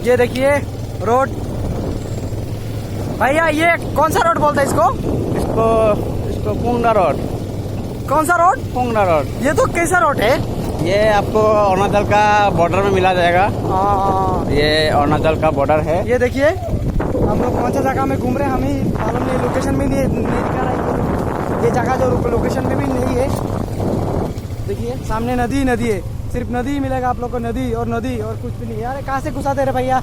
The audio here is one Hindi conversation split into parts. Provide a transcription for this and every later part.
ये देखिए रोड। भैया ये कौन सा रोड बोलते हैं इसको? इसको पुंगना रोड। कौन सा रोड? पुंगना रोड। ये तो कैसा रोड है? ये आपको अरुणाचल का बॉर्डर में मिला जाएगा। ये अरुणाचल का बॉर्डर है। ये देखिए हम लोग कौन सा जगह में घूम रहे हैं, हमें मालूम नहीं, लोकेशन में नहीं दिखा रहा है। ये जगह जो लोकेशन में भी नहीं है। देखिए सामने नदी है, सिर्फ नदी ही मिलेगा आप लोग को, नदी और कुछ भी नहीं। यार कहाँ से घुसा दे रहे भैया?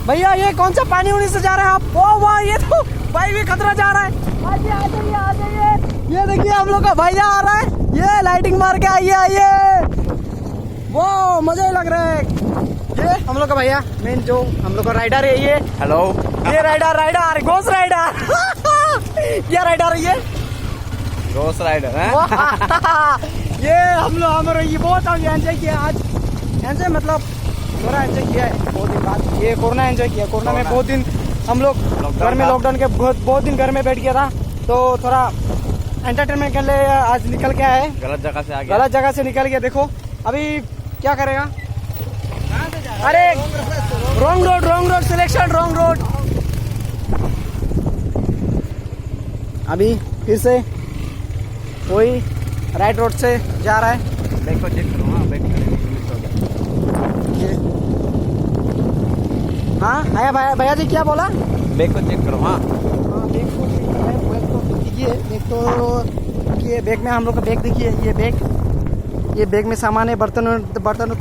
भैया ये कौन सा पानी उनी से जा रहे हैं आप? ओ वाह, ये तो भाई भी खतरा जा रहा है। आ जाइए। ये देखिए हम लोग का भैया आ रहा है, ये लाइटिंग मार के आइए। वो मजा ही लग रहा है। ये हम लोग का भैया मेन जो हम लोग का राइडर है ये। हेलो। ये राइडर घोस्ट राइडर। क्या राइडर है ये? घोस्ट राइडर है। ये हम लोग ये बहुत एंजॉय किया आज। एंजॉय मतलब थोड़ा एंजॉय किया है बहुत दिन बाद। ये कोरोना एंजॉय किया। कोरोना में बहुत दिन हम लोग घर में, लॉकडाउन के बहुत दिन घर में बैठ गया था, तो थोड़ा एंटरटेनमेंट के लिए आज निकल के आए। गलत जगह से आ गया। गलत जगह से निकल गया। देखो अभी क्या करेगा? अरे wrong road selection, wrong road. अभी फिर से वही राइट रोड से जा रहा है। बैक को चेक करो। हाँ, बैक हाँ भैया जी क्या बोला? बैक को चेक करो। हाँ, बैग को देखिए। ये बैग में हम लोग का बैग देखिए। ये बैग में सामान है, बर्तन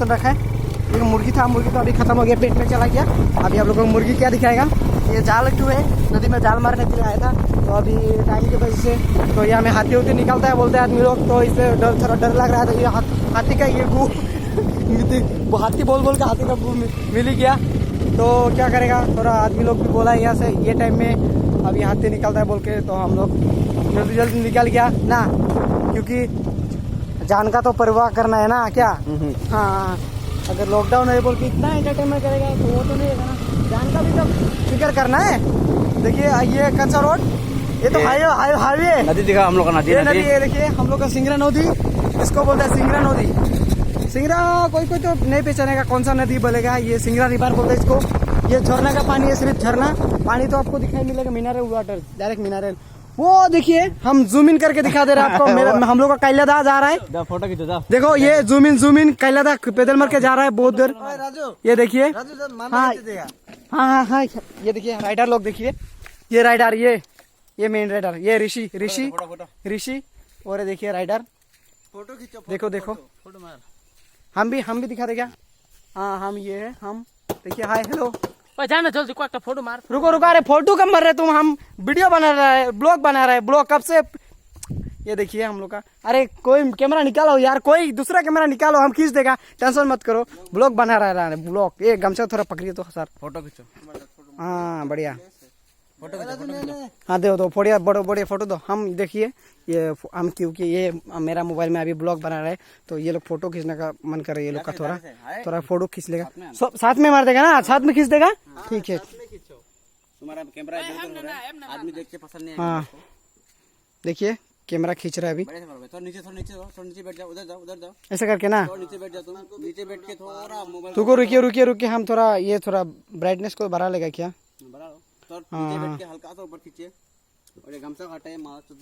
रखा है। ये मुर्गी था, मुर्गी तो अभी खत्म हो गया, पेट में चला गया। अभी आप लोगों को मुर्गी क्या दिखाएगा? ये जाल क्यों है? नदी में जाल मारने के लिए आया था, तो अभी टाइम की वजह से तो यहाँ में हाथी निकलता है बोलते हैं आदमी लोग, तो इससे थोड़ा डर लग रहा है। तो ये हाथी का ये गू हाथी बोल के हाथी का गू मिल ही गया, तो क्या करेगा? थोड़ा आदमी लोग भी बोला है यहाँ से ये टाइम में अभी हाथी निकलता है बोल के, तो हम लोग जल्दी निकल गया ना, क्योंकि जान का तो परवाह करना है ना क्या? हाँ, अगर लॉकडाउन है बोल के इतना एंटरटेनमेंट करेगा तो वो तो नहीं है ना, जान का भी तो फिक्र करना है। देखिए ये कौन सा रोड? ये तो हाईवे नदी दिखा हम लोग का। नदी ये देखिए हम लोग का सिंगरा नदी, इसको बोलते हैं सिंगरा नदी। सिंगरा कोई तो नहीं पहचानेगा कौन सा नदी बोलेगा। ये सिंगरा रिवर बोलते हैं इसको। ये झरना का पानी है, सिर्फ झरना पानी तो आपको दिखाई मिलेगा। Mineral water, direct mineral. वो देखिए हम जूम इन करके दिखा दे रहे हैं आपको। हम लोग का कैलादा जा रहा है, फोटो खींचो जाओ। देखो ये जूम इन कैलादा पैदल मार के जा रहा है बहुत देर। ये देखिए। हाँ, ये देखिए राइडर लोग देखिए। ये राइडर, ये मेन राइडर, ये ऋषि और ये देखिए राइडर। फोटो खींचो। देखो हम भी दिखा देगा। हाँ हम ये है, हम देखिए। हाय हेलो जाना जल्दी, को एक फोटो मार। रुको अरे फोटो कम मर रहे तुम? हम वीडियो बना रहे हैं, ब्लॉग बना रहे हैं। ब्लॉग कब से? ये देखिए हम लोग का। अरे कोई कैमरा निकालो यार, कोई दूसरा कैमरा निकालो, हम खींच देगा, टेंशन मत करो। ब्लॉग बना रहा है ब्लॉग। ये गमछा थोड़ा पकड़िए तो सर। फोटो खींचो। हाँ बढ़िया। हाँ दो बढ़िया बड़े फोटो दो। हम देखिए ये हम, क्योंकि ये मेरा मोबाइल में अभी ब्लॉग बना रहा है, तो ये लोग फोटो खींचने का मन कर रहे हैं। ये लोग का थोड़ा फोटो खींच लेगा, साथ में मार देगा ना, साथ में खींच देगा। ठीक है, तुम्हारा कैमरा आदमी देख के पसंद नहीं। हाँ देखिए कैमरा खींच रहा है अभी। नीचे बैठ जाओ, उधर जाओ ऐसा करके ना। नीचे बैठ जाओ तुम, नीचे बैठ के थोड़ा मोबाइल रुकिए। हम थोड़ा ये थोड़ा ब्राइटनेस को बढ़ा लेगा क्या? बढ़ा लो। तो नीचे बैठ के हल्का सा ऊपर खींचिए और ये गमछा हटाइए, मास्क